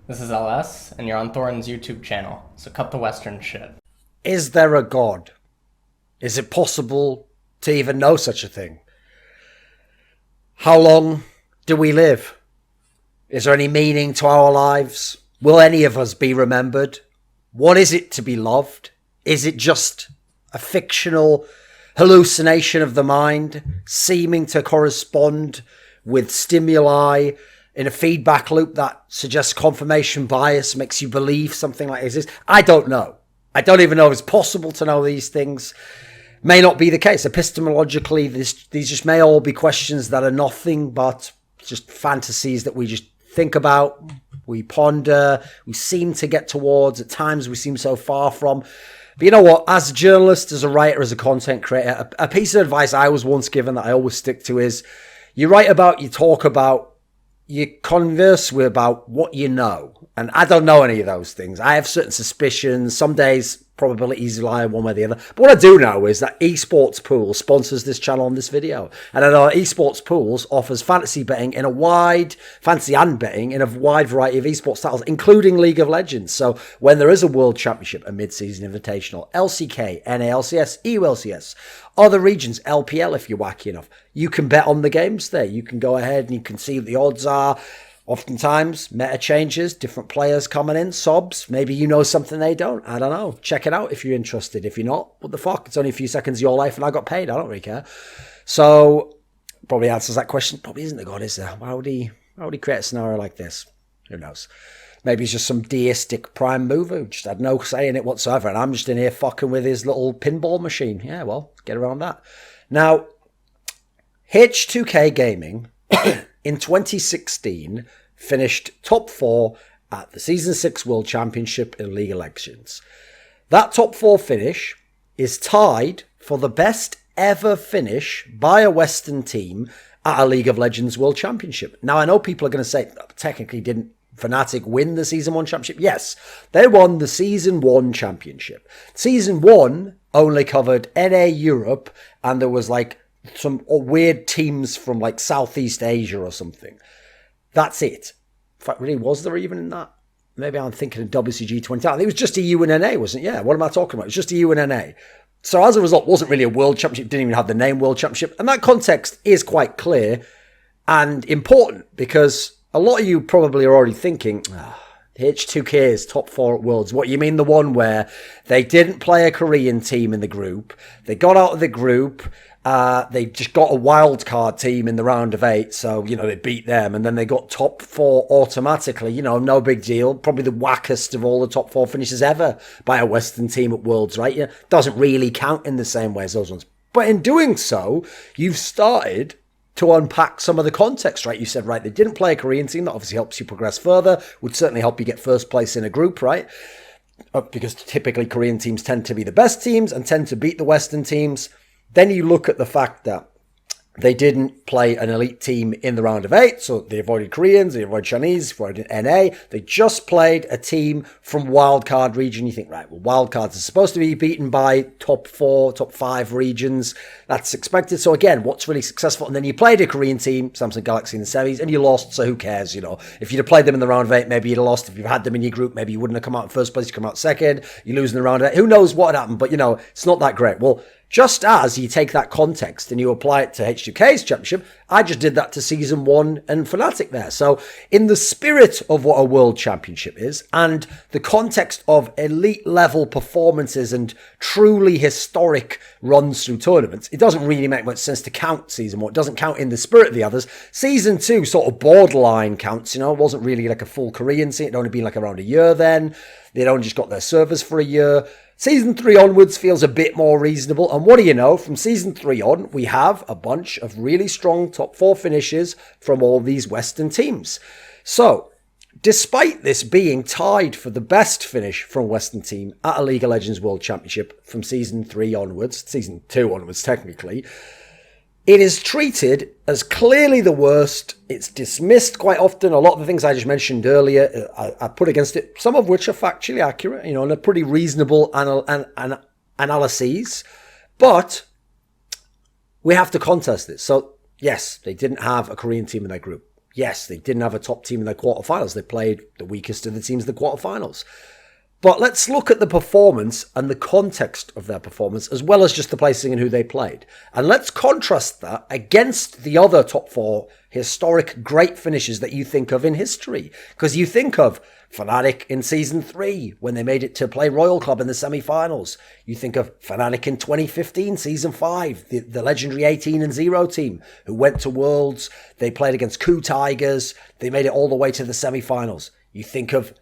This is LS, and you're on Thorin's YouTube channel, so cut the Western shit. Is there a God? Is it possible to even know such a thing? How long do we live? Is there any meaning to our lives? Will any of us be remembered? What is it to be loved? Is it just a fictional hallucination of the mind, seeming to correspond with stimuli in a feedback loop that suggests confirmation bias, makes you believe something like this? I don't know. I don't even know if it's possible to know these things. May not be the case. Epistemologically, these just may all be questions that are nothing but just fantasies that we just think about, we ponder, we seem to get towards. At times we seem so far from. But you know what? As a journalist, as a writer, as a content creator, a piece of advice I was once given that I always stick to is you write about, you talk about, you converse with about what you know. And I don't know any of those things. I have certain suspicions. Some days probabilities lie one way or the other. But what I do know is that Esports Pool sponsors this channel on this video. And I know Esports Pools offers fantasy and betting in a wide variety of esports titles, including League of Legends. So when there is a World Championship, a mid-season invitational, LCK, NALCS, EULCS, other regions, LPL if you're wacky enough, you can bet on the games there. You can go ahead and you can see what the odds are. Oftentimes, meta changes, different players coming in, subs. Maybe you know something they don't. I don't know. Check it out if you're interested. If you're not, what the fuck? It's only a few seconds of your life and I got paid. I don't really care. So, probably answers that question. Probably isn't a God, is there? Why would he create a scenario like this? Who knows? Maybe he's just some deistic prime mover who just had no say in it whatsoever. And I'm just in here fucking with his little pinball machine. Yeah, well, get around that. Now, H2k Gaming in 2016 finished top 4 at the Season 6 World Championship in League of Legends. That top 4 finish is tied for the best ever finish by a Western team at a League of Legends World Championship. Now, I know people are going to say, technically, didn't Fnatic win the Season 1 Championship? Yes, they won the Season 1 Championship. Season 1 only covered NA Europe, and there was like some weird teams from like Southeast Asia or something. That's it. In fact, really, was there even in that? Maybe I'm thinking of WCG 20. I think it was just a U and NA, wasn't it? Yeah, what am I talking about? It was just a U and NA. So as a result, it wasn't really a World Championship, didn't even have the name World Championship. And that context is quite clear and important because a lot of you probably are already thinking, H2k's top 4 at Worlds. What, you mean the one where they didn't play a Korean team in the group, they got out of the group, they just got a wild card team in the round of 8, so, they beat them, and then they got top 4 automatically, no big deal. Probably the wackest of all the top 4 finishes ever by a Western team at Worlds, right? Yeah, doesn't really count in the same way as those ones. But in doing so, you've started to unpack some of the context, right? You said, right, they didn't play a Korean team. That obviously helps you progress further, would certainly help you get first place in a group, right? Because typically Korean teams tend to be the best teams and tend to beat the Western teams. Then you look at the fact that they didn't play an elite team in the round of 8, so they avoided Koreans, they avoided Chinese, they avoided NA. They just played a team from wildcard region. You think, right, well, wildcards are supposed to be beaten by top 4, top 5 regions. That's expected. So again, what's really successful? And then you played a Korean team, Samsung Galaxy in the semis, and you lost, so who cares, If you'd have played them in the round of 8, maybe you'd have lost. If you had them in your group, maybe you wouldn't have come out in first place, you come out second. You lose in the round of 8. Who knows what happened, but, it's not that great. Well, just as you take that context and you apply it to H2k's championship, I just did that to Season 1 and Fnatic there. So in the spirit of what a World Championship is and the context of elite level performances and truly historic runs through tournaments, it doesn't really make much sense to count Season 1. It doesn't count in the spirit of the others. Season 2 sort of borderline counts, it wasn't really like a full Korean scene. It'd only been like around a year then. They'd only just got their servers for a year. Season 3 onwards feels a bit more reasonable. And what do you know? From Season 3 on, we have a bunch of really strong top 4 finishes from all these Western teams. So, despite this being tied for the best finish from a Western team at a League of Legends World Championship from Season 3 onwards, Season 2 onwards technically, it is treated as clearly the worst. It's dismissed quite often. A lot of the things I just mentioned earlier, I put against it, some of which are factually accurate, and are pretty reasonable analyses. But we have to contest this. So, yes, they didn't have a Korean team in their group. Yes, they didn't have a top team in their quarterfinals. They played the weakest of the teams in the quarterfinals. But let's look at the performance and the context of their performance, as well as just the placing and who they played. And let's contrast that against the other top 4 historic great finishes that you think of in history. Because you think of Fnatic in Season 3, when they made it to play Royal Club in the semi-finals. You think of Fnatic in 2015, Season 5, the legendary 18-0 team who went to Worlds. They played against H2k's. They made it all the way to the semi-finals. You think of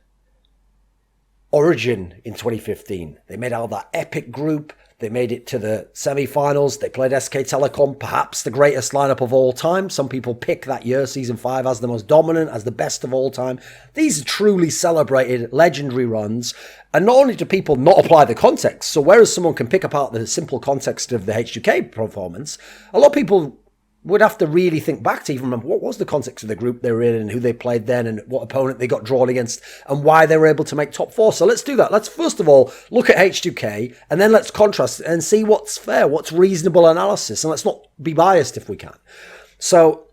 Origen in 2015. They made out of that epic group. They made it to the semi-finals. They played SK Telecom, perhaps the greatest lineup of all time. Some people pick that year, Season 5, as the most dominant, as the best of all time. These are truly celebrated, legendary runs. And not only do people not apply the context, so whereas someone can pick apart the simple context of the H2K performance, a lot of people would have to really think back to even remember what was the context of the group they were in and who they played then and what opponent they got drawn against and why they were able to make top 4. So let's do that. Let's first of all look at H2K and then let's contrast it and see what's fair, what's reasonable analysis. And let's not be biased if we can. So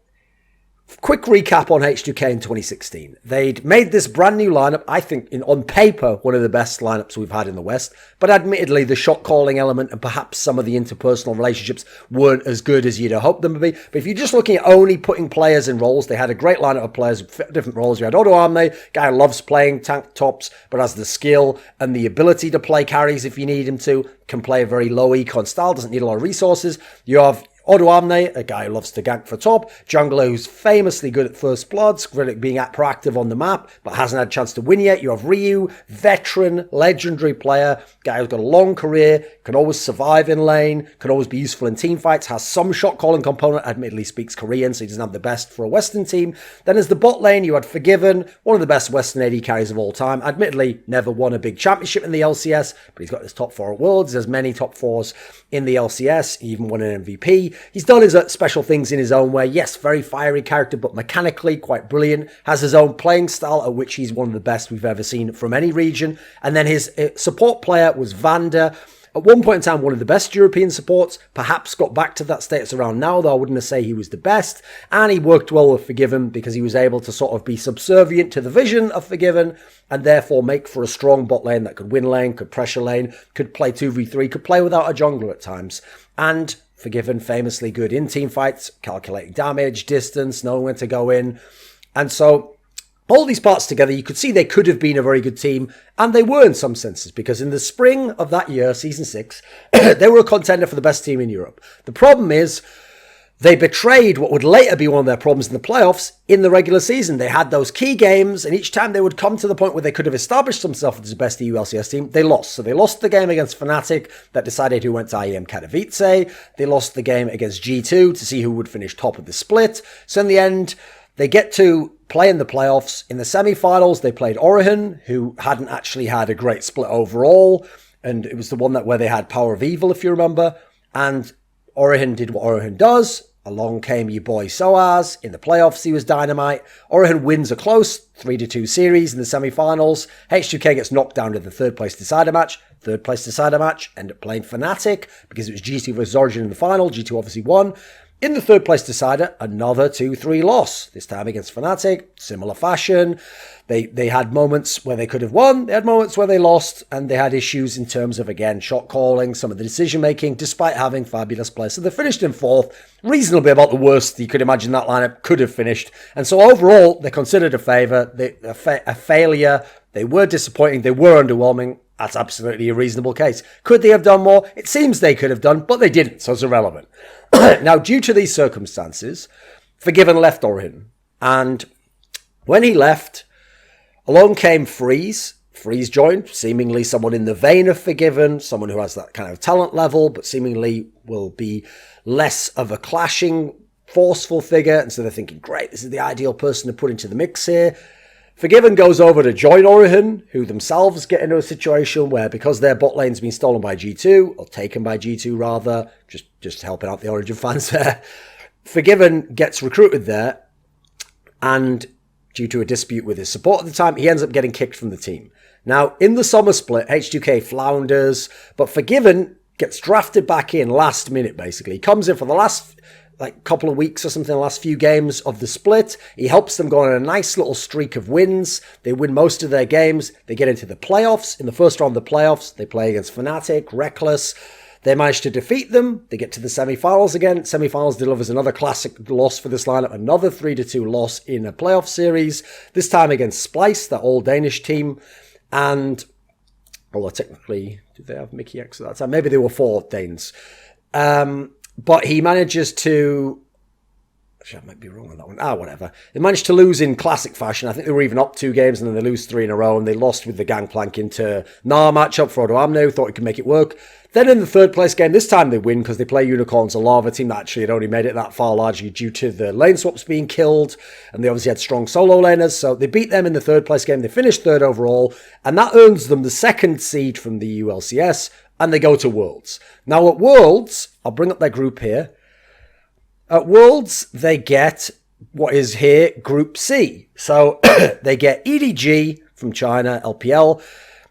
quick recap on H2K in 2016. They'd made this brand new lineup, I think on paper, one of the best lineups we've had in the West. But admittedly, the shot calling element and perhaps some of the interpersonal relationships weren't as good as you'd have hoped them to be. But if you're just looking at only putting players in roles, they had a great lineup of players with different roles. You had Odoamne, guy who loves playing tank tops, but has the skill and the ability to play carries if you need him to, can play a very low econ style, doesn't need a lot of resources. You have Odoamne, a guy who loves to gank for top. Jungler who's famously good at first bloods, being proactive on the map, but hasn't had a chance to win yet. You have Ryu, veteran, legendary player, guy who's got a long career, can always survive in lane, can always be useful in team fights, has some shot calling component, admittedly speaks Korean, so he doesn't have the best for a Western team. Then as the bot lane, you had Forgiven, one of the best Western AD carries of all time. Admittedly, never won a big championship in the LCS, but he's got his top 4 at Worlds. There's many top 4s in the LCS. He even won an MVP. He's done his special things in his own way. Yes, very fiery character, but mechanically quite brilliant. Has his own playing style, at which he's one of the best we've ever seen from any region. And then his support player was Vander. At one point in time, one of the best European supports, perhaps got back to that status around now, though I wouldn't say he was the best. And he worked well with Forgiven because he was able to sort of be subservient to the vision of Forgiven and therefore make for a strong bot lane that could win lane, could pressure lane, could play 2v3, could play without a jungler at times. And Forgiven, famously good in team fights, calculating damage, distance, knowing when to go in. And so all these parts together, you could see they could have been a very good team, and they were in some senses, because in the spring of that year, Season 6, they were a contender for the best team in Europe. The problem is, they betrayed what would later be one of their problems in the playoffs in the regular season. They had those key games, and each time they would come to the point where they could have established themselves as the best EU LCS team, they lost. So they lost the game against Fnatic that decided who went to IEM Katowice. They lost the game against G2 to see who would finish top of the split. So in the end, they get to play in the playoffs. In the semi-finals, they played Origen, who hadn't actually had a great split overall. And it was the one where they had Power of Evil, if you remember. And Origen did what Origen does. Along came your boy Soaz. In the playoffs, he was dynamite. Origen wins a close 3-2 series in the semi-finals. H2K gets knocked down to the third place decider match. Third place decider match, end up playing Fnatic because it was G2 versus Origen in the final. G2 obviously won. In the third place decider, another 2-3 loss, this time against Fnatic, similar fashion. They had moments where they could have won, they had moments where they lost, and they had issues in terms of, again, shot calling, some of the decision making, despite having fabulous players. So they finished in fourth, reasonably about the worst you could imagine that lineup could have finished. And so overall, they're considered a favour, a failure. They were disappointing, they were underwhelming. That's absolutely a reasonable case. Could they have done more? It seems they could have done, but they didn't, so it's irrelevant. Now, due to these circumstances, Forgiven left Origen. And when he left, along came Freeze. Freeze joined, seemingly someone in the vein of Forgiven, someone who has that kind of talent level, but seemingly will be less of a clashing, forceful figure. And so they're thinking, great, this is the ideal person to put into the mix here. Forgiven goes over to join Origen, who themselves get into a situation where, because their bot lane's been stolen by G2, or taken by G2 rather, just helping out the Origin fans there, Forgiven gets recruited there, and due to a dispute with his support at the time, he ends up getting kicked from the team. Now, in the summer split, H2K flounders, but Forgiven gets drafted back in last minute, basically. He comes in for the last like couple of weeks or something, the last few games of the split. He helps them go on a nice little streak of wins. They win most of their games. They get into the playoffs. In the first round of the playoffs, they play against Fnatic, Reckless. They manage to defeat them. They get to the semifinals again. Semifinals delivers another classic loss for this lineup, another 3-2 loss in a playoff series, this time against Splice, that all-Danish team. And, although technically, did they have Mickey X at that time? Maybe they were 4 Danes. But he manages to... Actually, I might be wrong on that one. Whatever. They managed to lose in classic fashion. I think they were even up 2 games and then they lose 3 in a row. And they lost with the Gangplank into Nar matchup for Odo Amno. Thought he could make it work. Then in the third place game, this time they win because they play Unicorns, a Lava team that actually had only made it that far largely due to the lane swaps being killed. And they obviously had strong solo laners. So they beat them in the third place game. They finished third overall. And that earns them the 2nd seed from the ULCS. And they go to Worlds. Now at Worlds, I'll bring up their group here. At Worlds, they get what is here Group C. So they get EDG from China, LPL.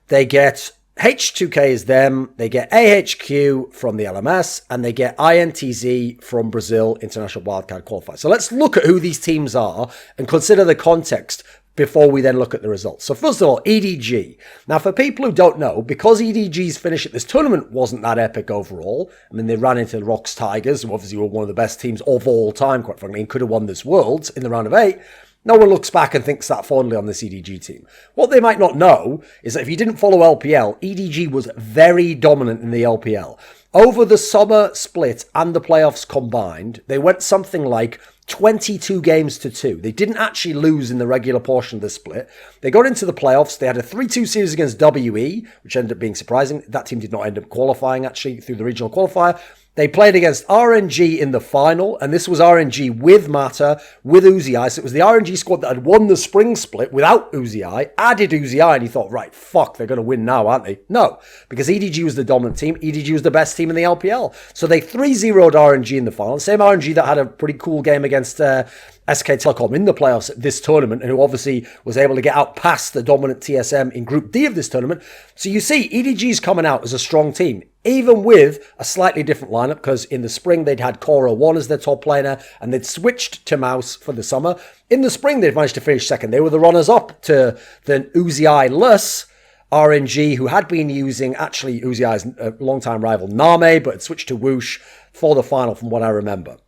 They get H2k is them. They get AHQ from the LMS. And they get INTZ from Brazil, International Wildcard Qualifier. So let's look at who these teams are and consider the context before we then look at the results. So first of all, EDG. Now, for people who don't know, because EDG's finish at this tournament wasn't that epic overall, I mean, they ran into the Rocks Tigers, who obviously were one of the best teams of all time, quite frankly, and could have won this Worlds in the round of 8. No one looks back and thinks that fondly on this EDG team. What they might not know is that if you didn't follow LPL, EDG was very dominant in the LPL. Over the summer split and the playoffs combined, they went something like 22 games to 2. They didn't actually lose in the regular portion of the split. They got into the playoffs. They had a 3-2 series against WE, which ended up being surprising. That team did not end up qualifying, actually, through the regional qualifier. They played against RNG in the final, and this was RNG with Mata, with Uzi. So it was the RNG squad that had won the spring split without Uzi, added Uzi, and he thought, right, fuck, they're going to win now, aren't they? No, because EDG was the dominant team. EDG was the best team in the LPL. So they 3-0'd RNG in the final. Same RNG that had a pretty cool game against SK Telecom in the playoffs at this tournament, and who obviously was able to get out past the dominant TSM in Group D of this tournament. So you see, EDG's coming out as a strong team, even with a slightly different lineup, because in the spring they'd had Cora 1 as their top laner, and they'd switched to Mouse for the summer. In the spring, they'd managed to finish second. They were the runners-up to the Uzi-less RNG, who had been using, actually, Uzi's long-time rival Name, but had switched to Whoosh for the final, from what I remember.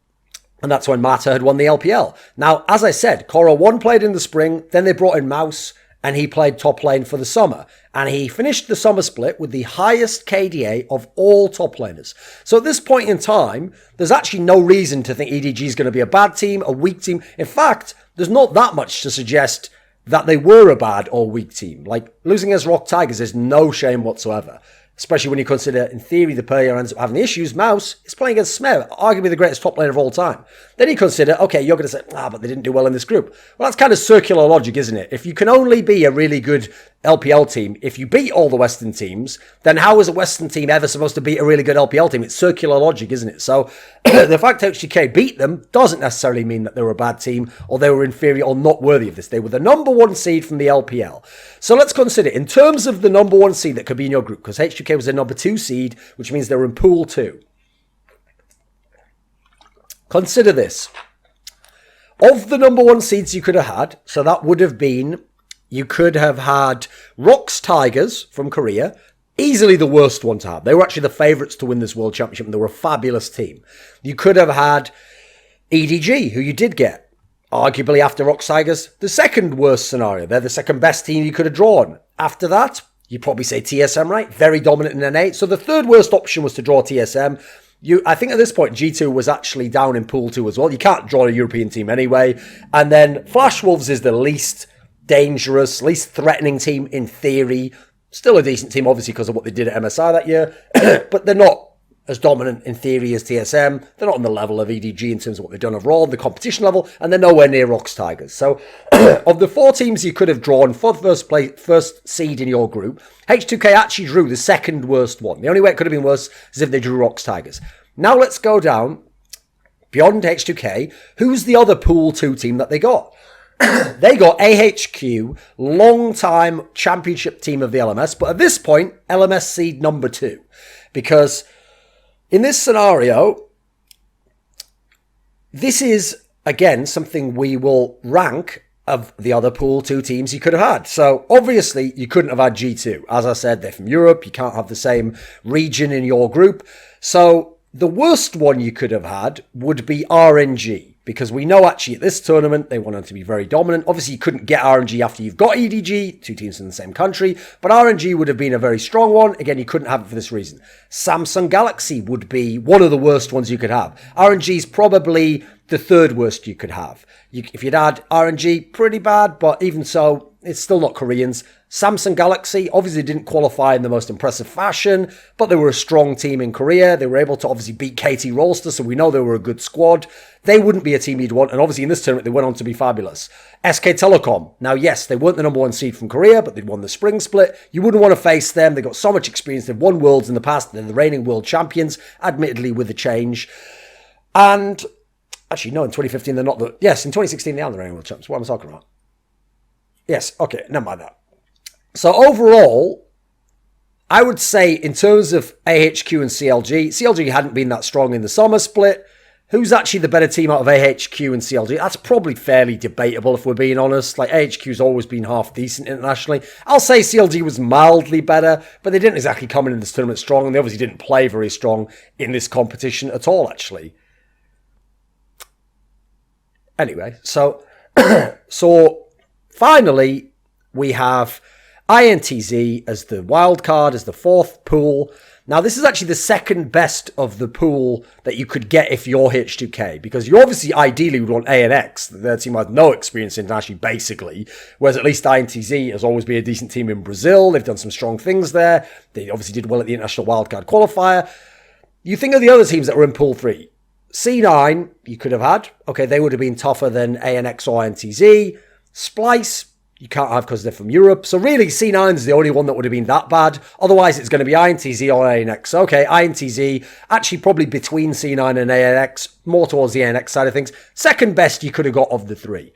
And that's when Mata had won the LPL. Now, as I said, Cora 1 played in the spring, then they brought in Mouse, and he played top lane for the summer. And he finished the summer split with the highest KDA of all top laners. So at this point in time, there's actually no reason to think EDG is going to be a bad team, a weak team. In fact, there's not that much to suggest that they were a bad or weak team. Like, losing as Rock Tigers is no shame whatsoever. Especially when you consider, in theory, the player ends up having issues. Mouse is playing against Smear, arguably the greatest top laner of all time. Then you consider, okay, you're going to say, but they didn't do well in this group. Well, that's kind of circular logic, isn't it? If you can only be a really good LPL team, if you beat all the Western teams, then how is a Western team ever supposed to beat a really good LPL team? It's circular logic, isn't it? So the fact H2k beat them doesn't necessarily mean that they were a bad team or they were inferior or not worthy of this. They were the number 1 seed from the LPL. So let's consider, in terms of the number 1 seed that could be in your group, because H2k was the number 2 seed, which means they were in Pool 2. Consider this. Of the number 1 seeds you could have had, so that would have been, you could have had Rocks Tigers from Korea, easily the worst one to have. They were actually the favourites to win this World Championship, and they were a fabulous team. You could have had EDG, who you did get. Arguably, after Rocks Tigers, the second worst scenario. They're the second best team you could have drawn. After that, you'd probably say TSM, right? Very dominant in N8. So the third worst option was to draw TSM. I think at this point, G2 was actually down in Pool 2 as well. You can't draw a European team anyway. And then Flash Wolves is the least dangerous, least threatening team in theory. Still a decent team, obviously, because of what they did at MSI that year. But they're not as dominant in theory as TSM. They're not on the level of EDG in terms of what they've done overall, the competition level, and they're nowhere near Rocks Tigers. So of the 4 teams you could have drawn for the first seed in your group, H2k actually drew the second worst one. The only way it could have been worse is if they drew Rocks Tigers. Now let's go down beyond H2k. Who's the other Pool 2 team that they got? They got AHQ, long-time championship team of the LMS, but at this point, LMS seed number 2. Because in this scenario, this is, again, something we will rank of the other pool 2 teams you could have had. So obviously you couldn't have had G2. As I said, they're from Europe. You can't have the same region in your group. So the worst one you could have had would be RNG, because we know actually at this tournament they wanted to be very dominant. Obviously you couldn't get RNG after you've got EDG, 2 teams in the same country, but RNG would have been a very strong one. Again, you couldn't have it for this reason. Samsung Galaxy would be one of the worst ones you could have. RNG is probably the 3rd worst you could have. If you'd had RNG, pretty bad, but even so, it's still not Koreans. Samsung Galaxy obviously didn't qualify in the most impressive fashion, but they were a strong team in Korea. They were able to obviously beat KT Rolster, so we know they were a good squad. They wouldn't be a team you'd want, and obviously in this tournament they went on to be fabulous. SK Telecom. Now, yes, they weren't the number 1 seed from Korea, but they'd won the spring split. You wouldn't want to face them. They've got so much experience. They've won Worlds in the past. They're the reigning world champions, admittedly with a change. And actually, no, in 2015 they're not the... Yes, in 2016 they are the reigning world champions. What am I talking about? Yes, okay, never mind that. So overall, I would say in terms of AHQ and CLG hadn't been that strong in the summer split. Who's actually the better team out of AHQ and CLG? That's probably fairly debatable if we're being honest. Like, AHQ's always been half decent internationally. I'll say CLG was mildly better, but they didn't exactly come in this tournament strong, and they obviously didn't play very strong in this competition at all, actually. Anyway, so finally, we have INTZ as the wild card, as the 4th pool. Now, this is actually the 2nd best of the pool that you could get if you're H2K, because you obviously ideally would want ANX. Their team has no experience internationally, basically, whereas at least INTZ has always been a decent team in Brazil. They've done some strong things there. They obviously did well at the International Wildcard Qualifier. You think of the other teams that were in Pool 3. C9, you could have had. Okay, they would have been tougher than ANX or INTZ. Splice, you can't have because they're from Europe. So really, C9 is the only one that would have been that bad. Otherwise, it's going to be INTZ or ANX. Okay, INTZ, actually probably between C9 and ANX, more towards the ANX side of things. 2nd best you could have got of the 3.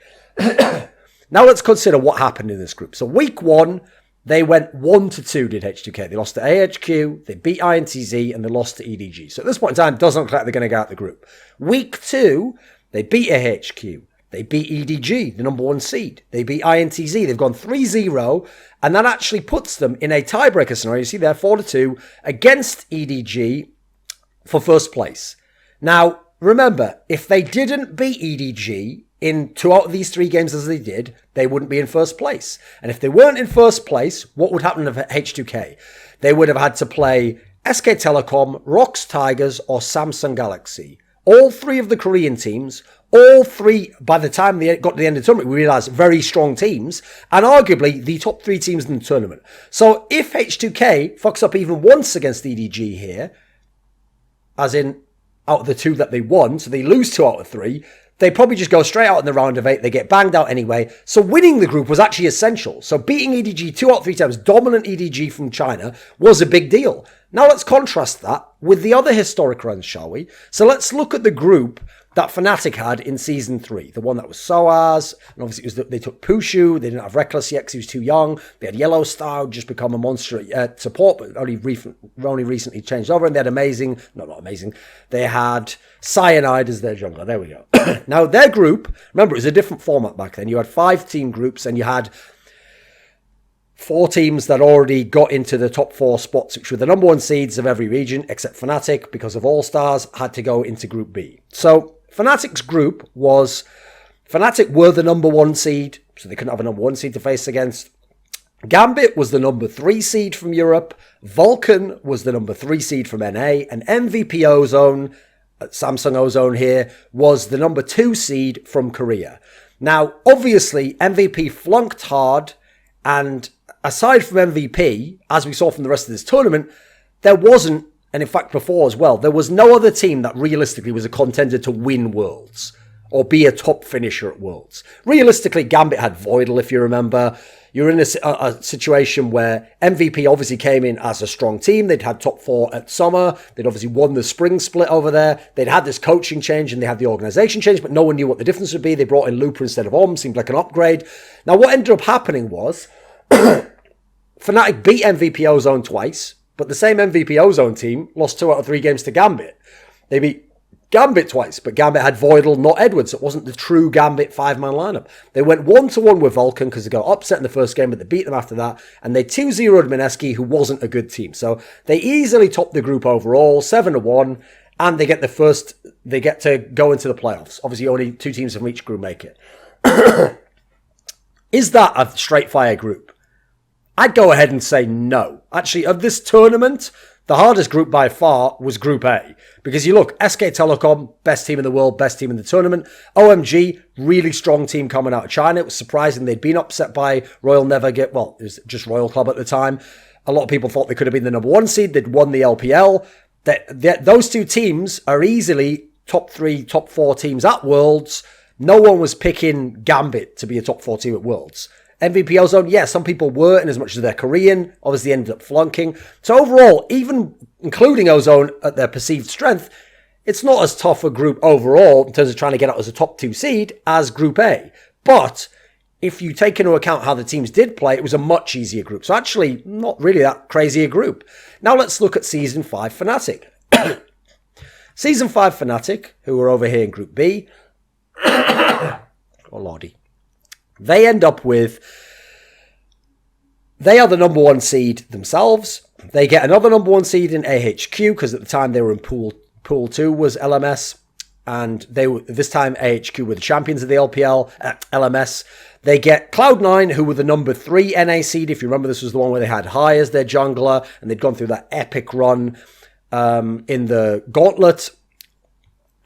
Now let's consider what happened in this group. So week 1, they went 1-2, did H2K. They lost to AHQ, they beat INTZ, and they lost to EDG. So at this point in time, it doesn't look like they're going to get out of the group. Week 2, they beat AHQ. They beat EDG, the number 1 seed. They beat INTZ. They've gone 3-0, and that actually puts them in a tiebreaker scenario. You see there, 4-2, against EDG for 1st place. Now, remember, if they didn't beat EDG in 2 out of these 3 games as they did, they wouldn't be in 1st place. And if they weren't in 1st place, what would happen to H2K? They would have had to play SK Telecom, ROX Tigers, or Samsung Galaxy. All 3 of the Korean teams, all 3, by the time they got to the end of the tournament, we realised very strong teams, and arguably the top 3 teams in the tournament. So if H2K fucks up even once against EDG here, as in out of the 2 that they won, so they lose 2 out of 3, they probably just go straight out in the round of 8. They get banged out anyway. So winning the group was actually essential. So beating EDG 2 out of 3 times, dominant EDG from China, was a big deal. Now let's contrast that with the other historic runs, shall we? So let's look at the group that Fnatic had in Season 3. The one that was SOAS, and obviously it was they took Pushu, they didn't have Reckless yet because he was too young. They had Yellow Star, just become a monster at support, but only recently changed over, and they had not amazing, they had Cyanide as their jungler. There we go. Now their group, remember it was a different format back then. You had 5-team groups, and you had 4 teams that already got into the top 4 spots, which were the number 1 seeds of every region, except Fnatic, because of All-Stars, had to go into Group B. So Fnatic's group was, Fnatic were the number 1 seed, so they couldn't have a number 1 seed to face against. Gambit was the number 3 seed from Europe. Vulcan was the number 3 seed from NA. And MVP Ozone, Samsung Ozone here, was the number 2 seed from Korea. Now, obviously, MVP flunked hard, and aside from MVP, as we saw from the rest of this tournament, there wasn't, and in fact before as well, there was no other team that realistically was a contender to win Worlds or be a top finisher at Worlds. Realistically, Gambit had Voidal, if you remember. You're in a situation where MVP obviously came in as a strong team. They'd had top 4 at summer. They'd obviously won the spring split over there. They'd had this coaching change and they had the organization change, but no one knew what the difference would be. They brought in Looper instead of Om. Seemed like an upgrade. Now, what ended up happening was Fnatic beat MVP Ozone twice, but the same MVP Ozone team lost 2 out of 3 games to Gambit. They beat Gambit twice, but Gambit had Voidal, not Edwards. So it wasn't the true Gambit 5-man lineup. They went 1-1 with Vulcan because they got upset in the first game, but they beat them after that. And they 2-0'd Mineski, who wasn't a good team. So they easily topped the group overall, 7-1, and they get to go into the playoffs. Obviously, only 2 teams from each group make it. Is that a straight fire group? I'd go ahead and say no. Actually, of this tournament, the hardest group by far was Group A. Because you look, SK Telecom, best team in the world, best team in the tournament. OMG, really strong team coming out of China. It was surprising they'd been upset by Royal Never. Well, it was just Royal Club at the time. A lot of people thought they could have been the number 1 seed. They'd won the LPL. Those 2 teams are easily top 3, top 4 teams at Worlds. No one was picking Gambit to be a top 4 team at Worlds. MVP Ozone, yeah, some people were, in as much as they're Korean, obviously ended up flunking. So overall, even including Ozone at their perceived strength, it's not as tough a group overall in terms of trying to get out as a top 2 seed as Group A. But if you take into account how the teams did play, it was a much easier group. So actually, not really that crazy a group. Now let's look at Season 5 Fnatic. Season 5 Fnatic, who are over here in Group B, oh lordy. They end up with, they are the number 1 seed themselves. They get another number 1 seed in AHQ, because at the time they were in Pool 2 was LMS. And this time AHQ were the champions of the LPL at LMS. They get Cloud9, who were the number 3 NA seed. If you remember, this was the one where they had High as their jungler, and they'd gone through that epic run in the Gauntlet.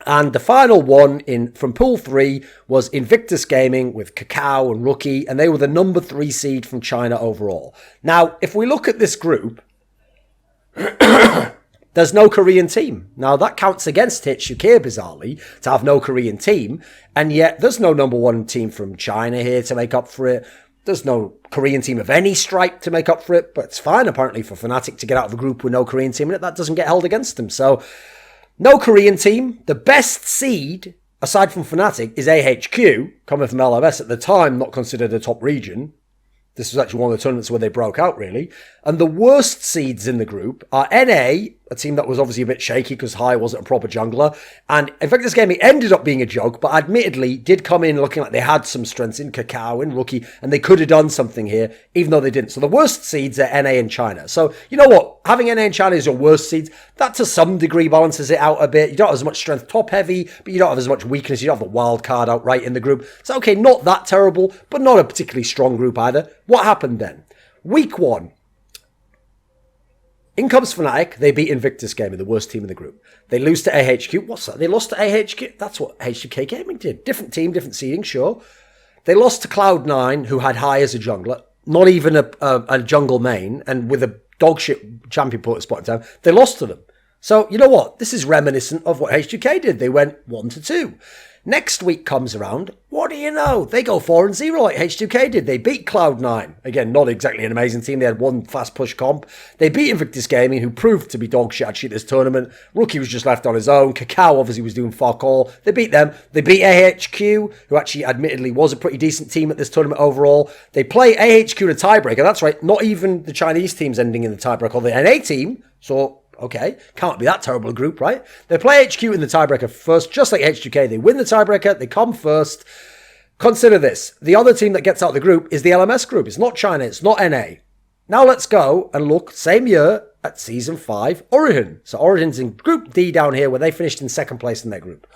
And the final one from Pool 3 was Invictus Gaming with Kakao and Rookie, and they were the number 3 seed from China overall. Now, if we look at this group, there's no Korean team. Now, that counts against H2k, bizarrely, to have no Korean team, and yet there's no number 1 team from China here to make up for it. There's no Korean team of any stripe to make up for it, but it's fine, apparently, for Fnatic to get out of a group with no Korean team in it. That doesn't get held against them, so no Korean team. The best seed, aside from Fnatic, is AHQ, coming from LMS at the time, not considered a top region. This was actually one of the tournaments where they broke out, really. And the worst seeds in the group are NA, a team that was obviously a bit shaky because High wasn't a proper jungler. And in fact, this game, it ended up being a joke, but admittedly did come in looking like they had some strengths in Kakao and Rookie, and they could have done something here, even though they didn't. So the worst seeds are NA and China. So, you know what? Having NA and China as your worst seeds, that to some degree balances it out a bit. You don't have as much strength top heavy, but you don't have as much weakness. You don't have the wild card outright in the group. So, okay, not that terrible, but not a particularly strong group either. What happened then? Week 1. In comes Fnatic. They beat Invictus Gaming, the worst team in the group. They lose to AHQ. What's that? They lost to AHQ. That's what H2k Gaming did. Different team, different seeding, sure. They lost to Cloud9, who had High as a jungler. Not even a jungle main, and with a dogshit champion port spot in time. They lost to them. So, you know what? This is reminiscent of what H2k did. They went 1-2. Next week comes around. What do you know? They go 4-0 like H2k did. They beat Cloud9. Again, not exactly an amazing team. They had one fast push comp. They beat Invictus Gaming, who proved to be dog shit actually this tournament. Rookie was just left on his own. Kakao obviously was doing fuck all. They beat them. They beat AHQ, who actually admittedly was a pretty decent team at this tournament overall. They play AHQ in a tiebreaker. That's right. Not even the Chinese teams ending in the tiebreaker or the NA team. So, okay, can't be that terrible a group, right? They play HQ in the tiebreaker first, just like H2k. They win the tiebreaker, they come first. Consider this. The other team that gets out of the group is the LMS group. It's not China, it's not NA. Now let's go and look, same year, at Season 5, Origen. So Origen's in Group D down here, where they finished in second place in their group.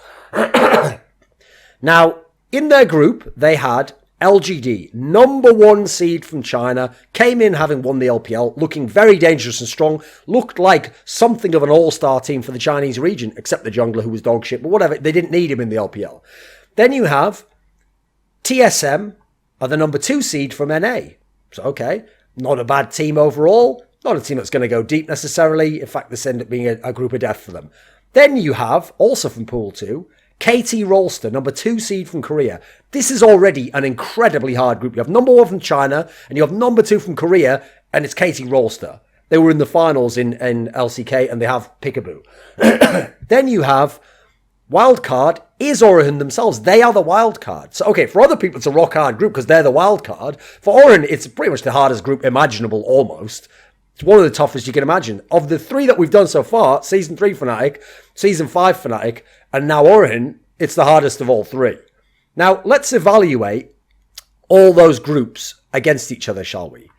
Now, in their group, they had LGD, number 1 seed from China, came in having won the LPL, looking very dangerous and strong, looked like something of an all-star team for the Chinese region, except the jungler who was dog shit, but whatever, they didn't need him in the LPL. Then you have TSM, are the number 2 seed from NA. So, okay, not a bad team overall, not a team that's going to go deep necessarily. In fact, this ended up being a group of death for them. Then you have, also from Pool 2, KT Rolster, number 2 seed from Korea. This is already an incredibly hard group. You have number 1 from China, and you have number 2 from Korea, and it's KT Rolster. They were in the finals in LCK, and they have Peekaboo. Then you have wildcard is Origen themselves. They are the wildcard. So, okay, for other people, it's a rock hard group because they're the wildcard. For Origen, it's pretty much the hardest group imaginable, almost. It's one of the toughest you can imagine. Of the 3 that we've done so far, Season 3 Fnatic, Season 5 Fnatic, And now Origen, it's the hardest of all three. Now, let's evaluate all those groups against each other, shall we?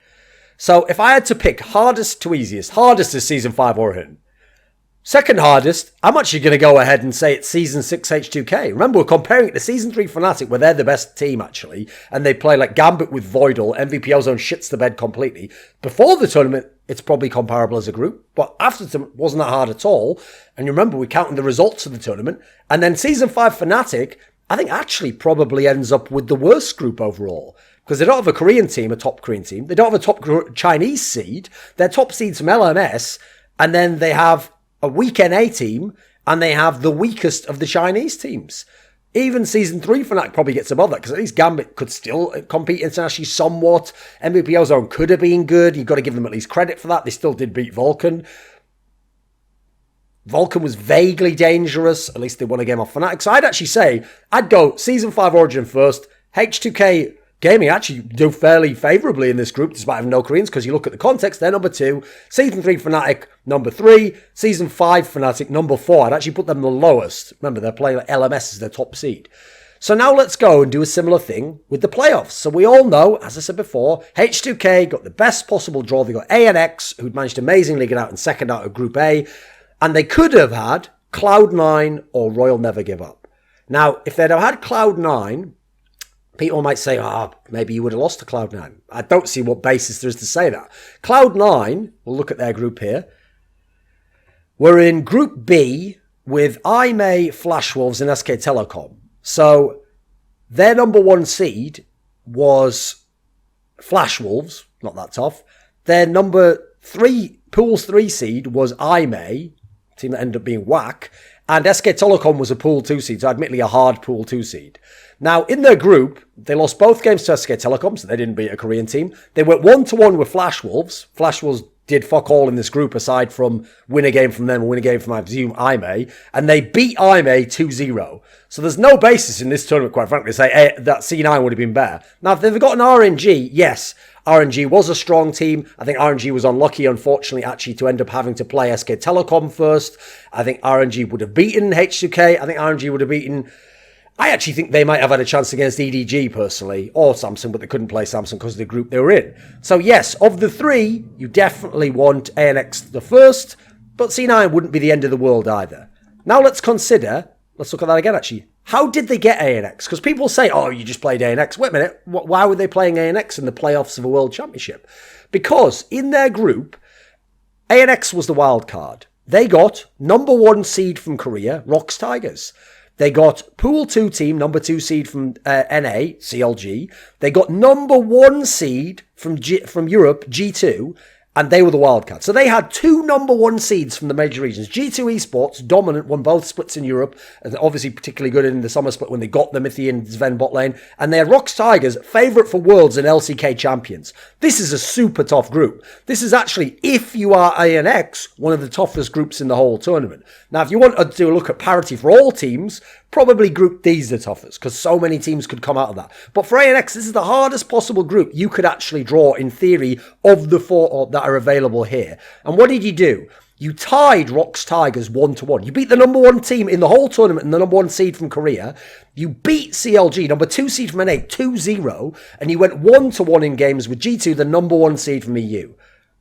So if I had to pick hardest to easiest, hardest is Season 5 Origen. Second hardest, I'm actually going to go ahead and say it's Season 6 H2K. Remember, we're comparing it to Season 3 Fnatic, where they're the best team, actually. And they play like Gambit with Voidal. MVP Ozone shits the bed completely. Before the tournament, it's probably comparable as a group. But after the tournament, it wasn't that hard at all. And you remember, we're counting the results of the tournament. And then Season 5 Fnatic, I think actually probably ends up with the worst group overall. Because they don't have a Korean team, a top Korean team. They don't have a top Chinese seed. They're top seeds from LMS. And then they have a weak NA team, and they have the weakest of the Chinese teams. Even Season 3 Fnatic probably gets above that, because at least Gambit could still compete internationally somewhat. MVP Ozone could have been good. You've got to give them at least credit for that. They still did beat Vulcan. Vulcan was vaguely dangerous. At least they won a game off Fnatic. So I'd actually say, I'd go Season 5 Origen first. H2k Gaming actually do fairly favourably in this group, despite having no Koreans, because you look at the context, they're number 2. Season 3 Fnatic, number 3. Season 5 Fnatic, number 4. I'd actually put them the lowest. Remember, they're playing like LMS as their top seed. So now let's go and do a similar thing with the playoffs. So we all know, as I said before, H2K got the best possible draw. They got ANX, who'd managed to amazingly get out in second out of Group A. And they could have had Cloud9 or Royal Never Give Up. Now, if they'd have had Cloud9, people might say, maybe you would have lost to Cloud9. I don't see what basis there is to say that. Cloud9, we'll look at their group here. We're in Group B with IMA, Flashwolves, and SK Telecom. So their number 1 seed was Flashwolves, not that tough. Their number 3, Pool's 3 seed was IMA, team that ended up being whack. And SK Telecom was a Pool 2 seed, so admittedly a hard Pool 2 seed. Now, in their group, they lost both games to SK Telecom, so they didn't beat a Korean team. They went 1-1 with Flashwolves. Flashwolves did fuck all in this group, aside from win a game from them and win a game from, I presume, IMA. And they beat IMA 2-0. So there's no basis in this tournament, quite frankly, to say hey, that C9 would have been better. Now, if they've got an RNG, yes, RNG was a strong team. I think RNG was unlucky, unfortunately, actually, to end up having to play SK Telecom first. I think RNG would have beaten H2K. I think RNG would have beaten... I actually think they might have had a chance against EDG, personally, or Samsung, but they couldn't play Samsung because of the group they were in. So, yes, of the 3, you definitely want ANX the first, but C9 wouldn't be the end of the world either. Now let's consider, let's look at that again, actually. How did they get ANX? Because people say, you just played ANX. Wait a minute, why were they playing ANX in the playoffs of a World Championship? Because in their group, ANX was the wild card. They got number 1 seed from Korea, ROX Tigers. They got Pool 2 team, number 2 seed from NA, CLG. They got number 1 seed from Europe, G2, and they were the wildcard. So they had 2 number 1 seeds from the major regions. G2 Esports, dominant, won both splits in Europe, and obviously particularly good in the summer split when they got the Mythi and Sven bot lane. And they had ROX Tigers, favourite for Worlds and LCK champions. This is a super tough group. This is actually, if you are ANX, one of the toughest groups in the whole tournament. Now, if you want to do a look at parity for all teams, probably Group D is the toughest, because so many teams could come out of that. But for ANX, this is the hardest possible group you could actually draw, in theory, of the 4 that are available here. And what did you do? You tied ROX Tigers 1-1. You beat the number 1 team in the whole tournament and the number 1 seed from Korea. You beat CLG, number 2 seed from NA, 2-0. And you went 1-1 in games with G2, the number 1 seed from EU.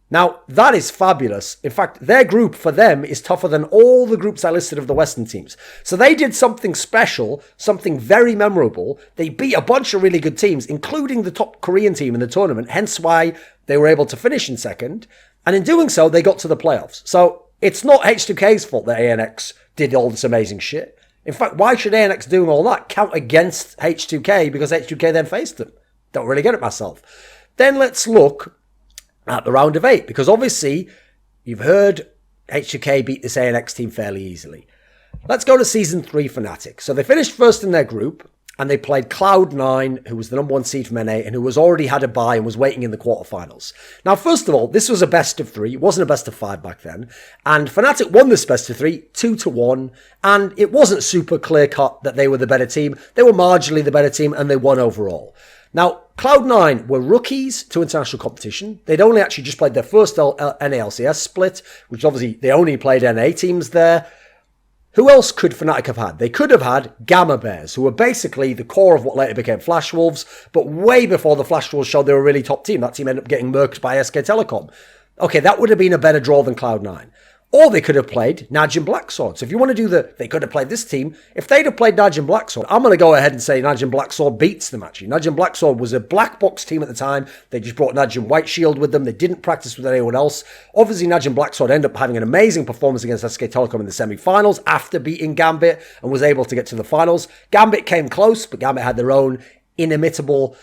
Now, that is fabulous. In fact, their group for them is tougher than all the groups I listed of the Western teams. So they did something special, something very memorable. They beat a bunch of really good teams, including the top Korean team in the tournament, hence why they were able to finish in second. And in doing so, they got to the playoffs. So it's not H2K's fault that ANX did all this amazing shit. In fact, why should ANX doing all that count against H2K, because H2K then faced them? Don't really get it myself. Then let's look at the round of 8, because obviously you've heard H2K beat this ANX team fairly easily. Let's go to Season 3 Fnatic. So they finished first in their group, and they played Cloud9, who was the number 1 seed from NA, and who was already had a bye and was waiting in the quarterfinals. Now, first of all, this was a best of 3. It wasn't a best of 5 back then. And Fnatic won this best of 3, 2-1, and it wasn't super clear-cut that they were the better team. They were marginally the better team, and they won overall. Now, Cloud9 were rookies to international competition. They'd only actually just played their first NALCS split, which obviously they only played NA teams there. who else could Fnatic have had? They could have had Gamma Bears, who were basically the core of what later became Flash Wolves, but way before the Flash Wolves showed they were a really top team. That team ended up getting murked by SK Telecom. Okay, that would have been a better draw than Cloud9. Or they could have played Naj and Blacksword. So if you want to do they could have played this team. If they'd have played Naj and Blacksword, I'm going to go ahead and say Naj and Blacksword beats them, actually. Naj and Blacksword was a black box team at the time. They just brought Naj and White Shield with them. They didn't practice with anyone else. Obviously, Naj and Blacksword ended up having an amazing performance against SK Telecom in the semi-finals after beating Gambit and was able to get to the finals. Gambit came close, but Gambit had their own inimitable,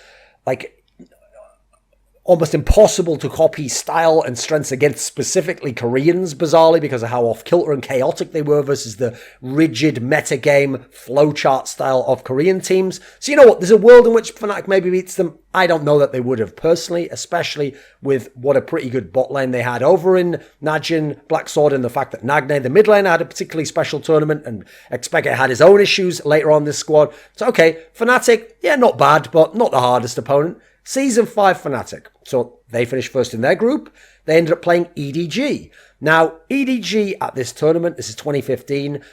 almost impossible to copy style and strengths against specifically Koreans, bizarrely, because of how off-kilter and chaotic they were versus the rigid metagame flowchart style of Korean teams. So you know what? There's a world in which Fnatic maybe beats them. I don't know that they would have personally, especially with what a pretty good bot lane they had over in Najin, Blacksword, and the fact that Nagne, the mid lane, had a particularly special tournament, and Expected had his own issues later on this squad. So okay, Fnatic, yeah, not bad, but not the hardest opponent. Season 5 Fnatic. So they finished first in their group. They ended up playing EDG. Now, EDG at this tournament, this is 2015,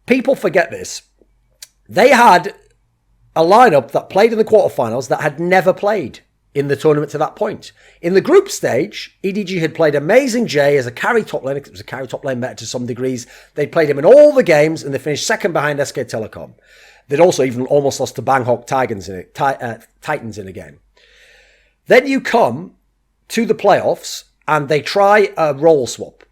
people forget this. They had a lineup that played in the quarterfinals that had never played in the tournament to that point. In the group stage, EDG had played Amazing J as a carry top lane, because it was a carry top lane meta to some degrees. They'd played him in all the games, and they finished second behind SK Telecom. They'd also even almost lost to Bangkok Titans in a game. Then you come to the playoffs and they try a role swap,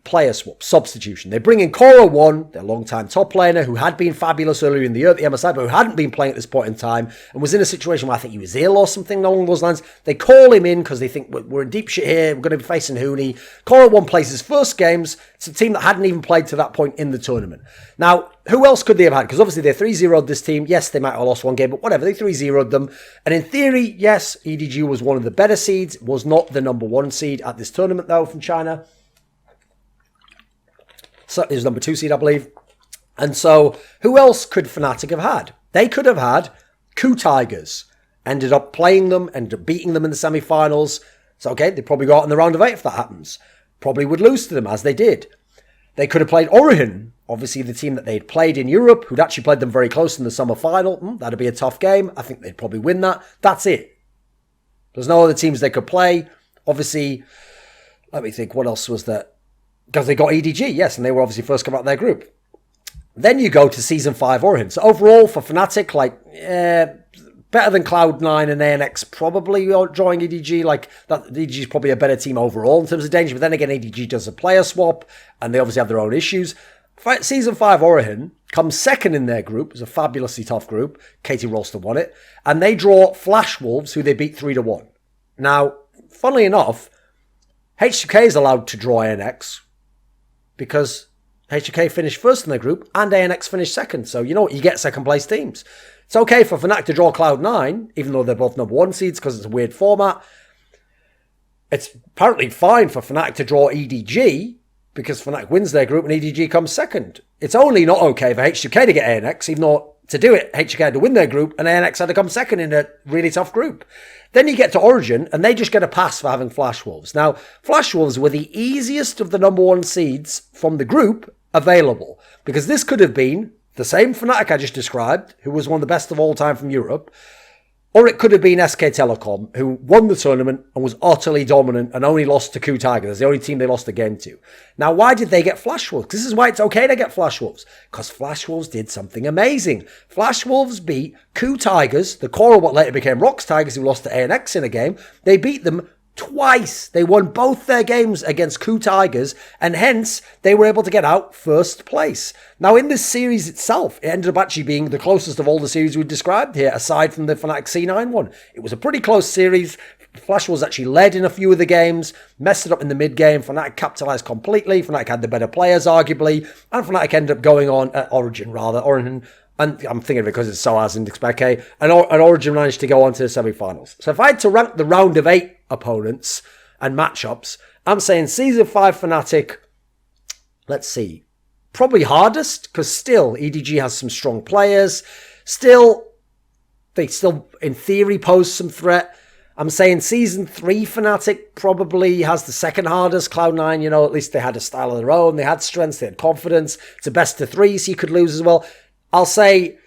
player swap, substitution. They bring in Cora1, their long-time top laner, who had been fabulous earlier in the year at the MSI, but who hadn't been playing at this point in time and was in a situation where I think he was ill or something along those lines. They call him in because they think we're in deep shit here, we're going to be facing Huni. Cora1 plays his first games. It's a team that hadn't even played to that point in the tournament. Now, who else could they have had? Because obviously they 3-0'd this team. Yes, they might have lost one game, but whatever. They 3-0'd them. And in theory, yes, EDG was one of the better seeds. Was not the number 1 seed at this tournament, though, from China. So it was number 2 seed, I believe. And so who else could Fnatic have had? They could have had Tigers. Ended up playing them, ended up beating them in the semi-finals. So okay, they probably go out in the round of 8 if that happens. Probably would lose to them, as they did. They could have played Origen, obviously the team that they'd played in Europe, who'd actually played them very close in the summer final. That'd be a tough game. I think they'd probably win that. That's it. There's no other teams they could play. Obviously, let me think, what else was there? Because they got EDG, yes, and they were obviously first come out of their group. Then you go to Season 5 Origen. So overall, for Fnatic, better than Cloud9 and ANX probably drawing EDG. That EDG is probably a better team overall in terms of danger. But then again, EDG does a player swap, and they obviously have their own issues. Season 5 Origen comes second in their group. It's a fabulously tough group. Katie Rolster won it. And they draw Flash Wolves, who they beat 3-1. Now, funnily enough, H2k is allowed to draw ANX because H2k finished first in their group and ANX finished second. So you know what? You get second place teams. It's okay for Fnatic to draw Cloud9, even though they're both number 1 seeds because it's a weird format. It's apparently fine for Fnatic to draw EDG because Fnatic wins their group and EDG comes second. It's only not okay for H2k to get ANX, even though to do it, H2k had to win their group and ANX had to come second in a really tough group. Then you get to Origen and they just get a pass for having Flash Wolves. Now, Flash Wolves were the easiest of the number 1 seeds from the group available because this could have been the same Fnatic I just described, who was one of the best of all time from Europe, or it could have been SK Telecom, who won the tournament and was utterly dominant and only lost to Tigers, the only team they lost the game to. Now, why did they get Flash Wolves? This is why it's okay to get Flash Wolves, because Flash Wolves did something amazing. Flash Wolves beat Tigers, the core of what later became Rox Tigers, who lost to ANX in a game. They beat them twice. They won both their games against Tigers, and hence they were able to get out first place. Now, in this series itself, it ended up actually being the closest of all the series we described here, aside from the Fnatic C9 one. It was a pretty close series. Flash was actually led in a few of the games, messed it up in the mid game. Fnatic capitalized completely. Fnatic had the better players, arguably, and Fnatic ended up going on Origen, and I'm thinking of it because it's so as in Expected, and Origen managed to go on to the semi-finals. So if I had to rank the round of 8 opponents and matchups, I'm saying Season 5 Fnatic, let's see, probably hardest, because still EDG has some strong players. They still in theory pose some threat. I'm saying Season 3 Fnatic probably has the second hardest. Cloud9, you know, at least they had a style of their own. They had strengths, they had confidence. It's a best of 3, so you could lose as well. I'll say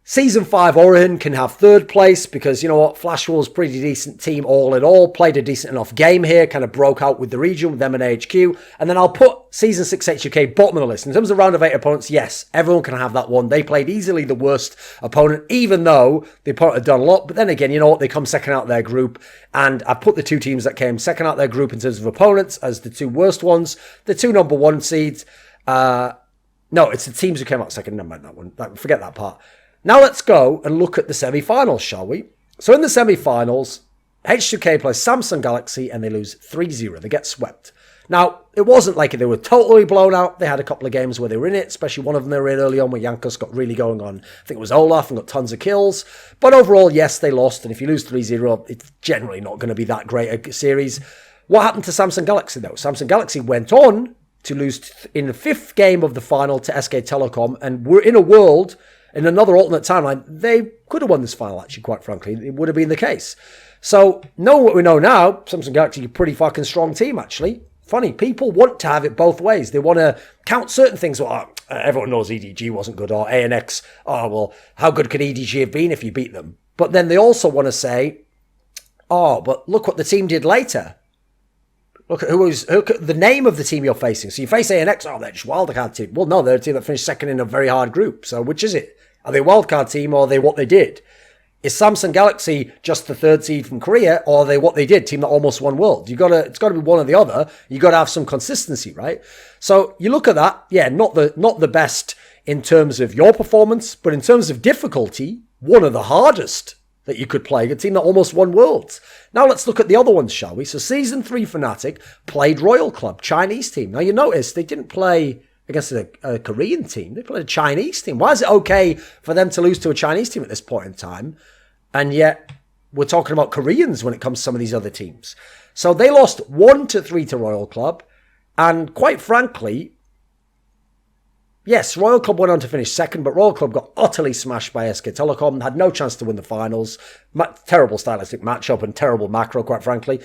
Season 5 Origen can have third place because, you know what, Flash was a pretty decent team all in all. Played a decent enough game here, kind of broke out with the region with them and HQ. And then I'll put Season 6 H2K bottom of the list. In terms of round of 8 opponents, yes, everyone can have that one. They played easily the worst opponent, even though the opponent had done a lot. But then again, you know what, they come second out of their group. And I put the two teams that came second out of their group in terms of opponents as the two worst ones. The two number 1 seeds. No, it's the teams who came out second. Never mind that one. Forget that part. Now let's go and look at the semi-finals, shall we? So in the semi-finals, H2k plays Samsung Galaxy and they lose 3-0. They get swept. Now, it wasn't like they were totally blown out. They had a couple of games where they were in it, especially one of them they were in early on where Jankos got really going on. I think it was Olaf and got tons of kills. But overall, yes, they lost. And if you lose 3-0, it's generally not going to be that great a series. What happened to Samsung Galaxy, though? Samsung Galaxy went on to lose in the 5th game of the final to SK Telecom. And we're in a world... in another alternate timeline, they could have won this final, actually, quite frankly. It would have been the case. So, knowing what we know now, Samsung Galaxy are a pretty fucking strong team, actually. Funny, people want to have it both ways. They want to count certain things. Well, everyone knows EDG wasn't good, or ANX, oh, well, how good could EDG have been if you beat them? But then they also want to say, oh, but look what the team did later. Look at the name of the team you're facing. So you face ANX, oh, they're just wildcard team. Well, no, they're a team that finished second in a very hard group. So which is it? Are they a wildcard team or are they what they did? Is Samsung Galaxy just the 3rd seed from Korea or are they what they did? Team that almost won World. It's got to be one or the other. You got to have some consistency, right? So you look at that. Yeah, not the best in terms of your performance, but in terms of difficulty, one of the hardest that you could play, a team that almost won Worlds. Now let's look at the other ones, shall we? So Season 3 Fnatic played Royal Club, Chinese team. Now you notice they didn't play against a Korean team. They played a Chinese team. Why is it okay for them to lose to a Chinese team at this point in time? And yet we're talking about Koreans when it comes to some of these other teams. So they lost 1-3 to Royal Club. And quite frankly, yes, Royal Club went on to finish second, but Royal Club got utterly smashed by SK Telecom, had no chance to win the finals. Terrible stylistic matchup and terrible macro, quite frankly.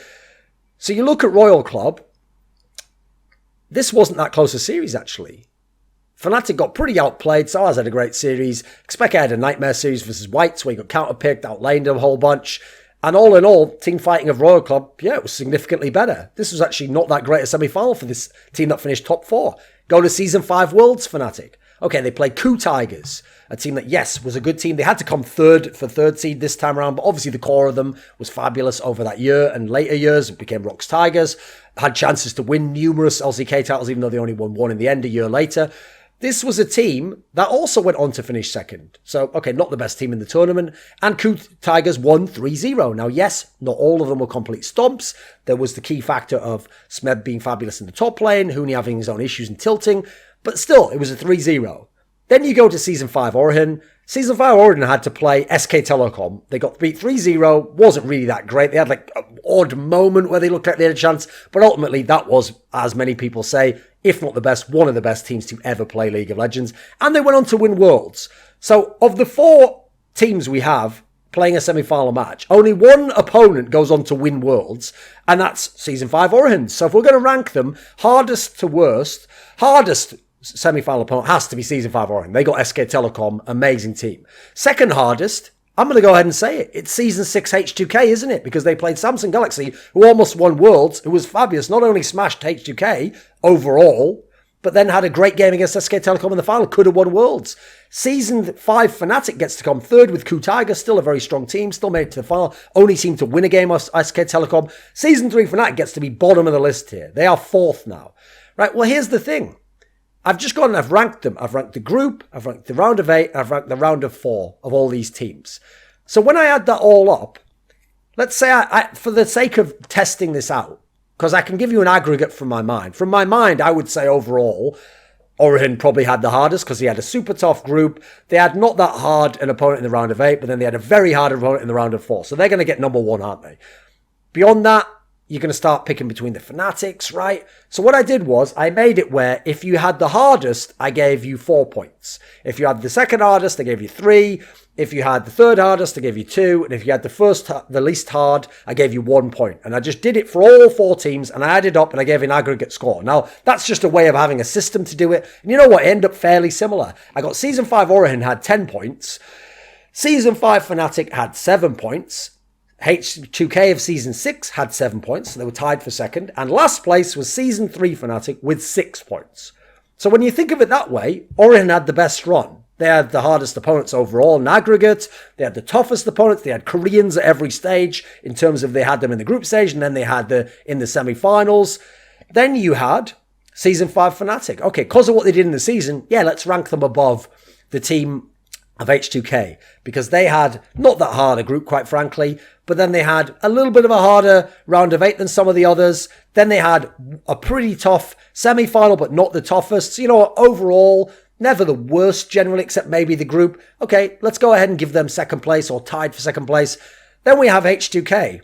So you look at Royal Club, this wasn't that close a series, actually. Fnatic got pretty outplayed, SARS had a great series. Expect had a nightmare series versus Whites, where he got counterpicked, outlaned a whole bunch. And all in all, team fighting of Royal Club, yeah, it was significantly better. This was actually not that great a semi-final for this team that finished top 4. Go to Season 5 Worlds, Fnatic. Okay, they played H2k's, a team that, yes, was a good team. They had to come third for 3rd seed this time around, but obviously the core of them was fabulous over that year and later years. It became Rox Tigers, had chances to win numerous LCK titles, even though they only won one in the end a year later. This was a team that also went on to finish second. So, okay, not the best team in the tournament. And Tigers won 3-0. Now, yes, not all of them were complete stomps. There was the key factor of Smeb being fabulous in the top lane, Huni having his own issues and tilting. But still, it was a 3-0. Then you go to Season 5 Origen. Season 5 Origen had to play SK Telecom. They got beat 3-0. Wasn't really that great. They had like an odd moment where they looked like they had a chance. But ultimately, that was, as many people say, if not the best, one of the best teams to ever play League of Legends. And they went on to win Worlds. So of the 4 teams we have playing a semi-final match, only one opponent goes on to win Worlds, and that's Season 5 Origen. So if we're going to rank them, hardest to worst, hardest semi-final opponent has to be Season 5 Origen. They got SK Telecom, amazing team. Second hardest, I'm going to go ahead and say it. It's Season 6 H2k, isn't it? Because they played Samsung Galaxy, who almost won Worlds, who was fabulous, not only smashed H2k overall, but then had a great game against SK Telecom in the final, could have won Worlds. Season 5 Fnatic gets to come third with H2k, still a very strong team, still made it to the final, only seemed to win a game of SK Telecom. Season 3 Fnatic gets to be bottom of the list here. They are 4th now. Right, well, here's the thing. I've just gone and I've ranked them. I've ranked the group, I've ranked the round of 8, and I've ranked the round of 4 of all these teams. So when I add that all up, let's say, I for the sake of testing this out, because I can give you an aggregate from my mind. From my mind, I would say overall, Origen probably had the hardest because he had a super tough group. They had not that hard an opponent in the round of 8, but then they had a very hard opponent in the round of 4. So they're going to get number 1, aren't they? Beyond that, you're going to start picking between the Fnatics, right? So what I did was I made it where if you had the hardest, I gave you 4 points. If you had the second hardest, I gave you 3. If you had the third hardest, I gave you 2. And if you had the least hard, I gave you 1 point. And I just did it for all 4 teams and I added up and I gave an aggregate score. Now, that's just a way of having a system to do it. And you know what? It ended up fairly similar. I got Season 5 Origen had 10 points. Season 5 Fnatic had 7 points. H2k of Season 6 had 7 points, so they were tied for second. And last place was Season 3 Fnatic with 6 points. So when you think of it that way, Origen had the best run. They had the hardest opponents overall in aggregate. They had the toughest opponents. They had Koreans at every stage in terms of they had them in the group stage, and then they had in the semifinals. Then you had Season 5 Fnatic. Okay, because of what they did in the season, yeah, let's rank them above the team of H2k, because they had not that hard a group, quite frankly, but then they had a little bit of a harder round of 8 than some of the others. Then they had a pretty tough semi-final, but not the toughest. So, you know, overall, never the worst generally, except maybe the group. Okay, let's go ahead and give them second place or tied for second place. Then we have H2k.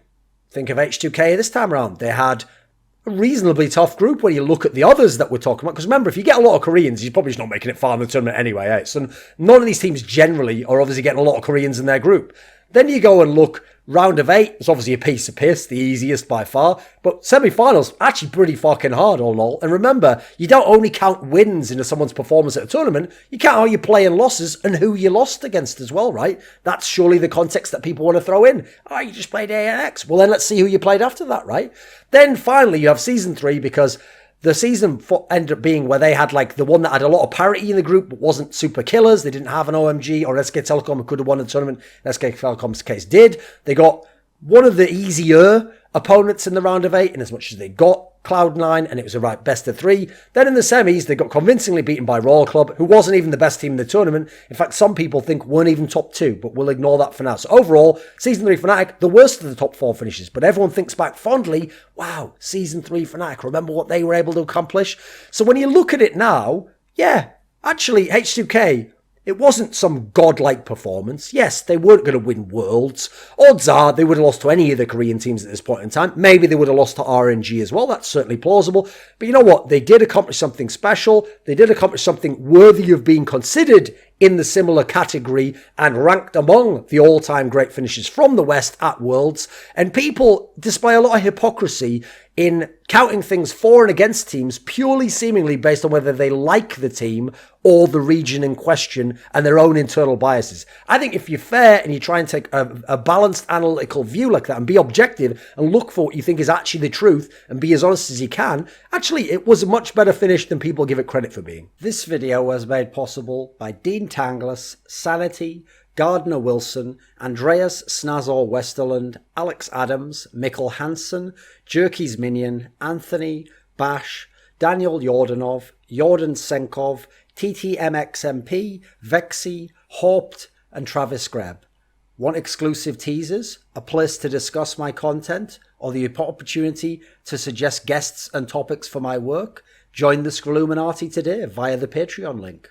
Think of H2k this time around. They had a reasonably tough group when you look at the others that we're talking about. Because remember, if you get a lot of Koreans, you're probably just not making it far in the tournament anyway. Eh? So none of these teams generally are obviously getting a lot of Koreans in their group. Then you go and look, round of 8, it's obviously a piece of piss, the easiest by far. But semi-finals, actually pretty fucking hard all in all. And remember, you don't only count wins into someone's performance at a tournament, you count how you play in losses and who you lost against as well, right? That's surely the context that people want to throw in. Oh, you just played ANX. Well, then let's see who you played after that, right? Then finally, you have Season 3, because the season ended up being where they had like the one that had a lot of parity in the group but wasn't super killers. They didn't have an OMG or SK Telecom who could have won the tournament. In SK Telecom's case did. They got one of the easier opponents in the round of 8 in as much as they got Cloud9 and it was a right best of 3. Then in the semis, they got convincingly beaten by Royal Club, who wasn't even the best team in the tournament. In fact, some people think weren't even top 2, but we'll ignore that for now. So overall, Season 3 Fnatic, the worst of the top 4 finishes, but everyone thinks back fondly, wow, Season 3 Fnatic, remember what they were able to accomplish? So when you look at it now, yeah, actually H2k, it wasn't some godlike performance. Yes, they weren't going to win Worlds. Odds are they would have lost to any of the Korean teams at this point in time. Maybe they would have lost to RNG as well. That's certainly plausible. But you know what? They did accomplish something special. They did accomplish something worthy of being considered in the similar category and ranked among the all-time great finishes from the West at Worlds. And people display a lot of hypocrisy in counting things for and against teams purely seemingly based on whether they like the team or the region in question and their own internal biases. I think if you're fair and you try and take a balanced analytical view like that and be objective and look for what you think is actually the truth and be as honest as you can, actually it was a much better finish than people give it credit for being. This video was made possible by Dean Tanglis, Sanity, Gardner Wilson, Andreas Snazore Westerlund, Alex Adams, Mikkel Hansen, H2k's Minion, Anthony, Bash, Daniel Yordanov, Yordan Tsenkov, TTMXMP, VeXii, HawpT, and Travis Greb. Want exclusive teasers, a place to discuss my content, or the opportunity to suggest guests and topics for my work? Join the Scrilluminati today via the Patreon link.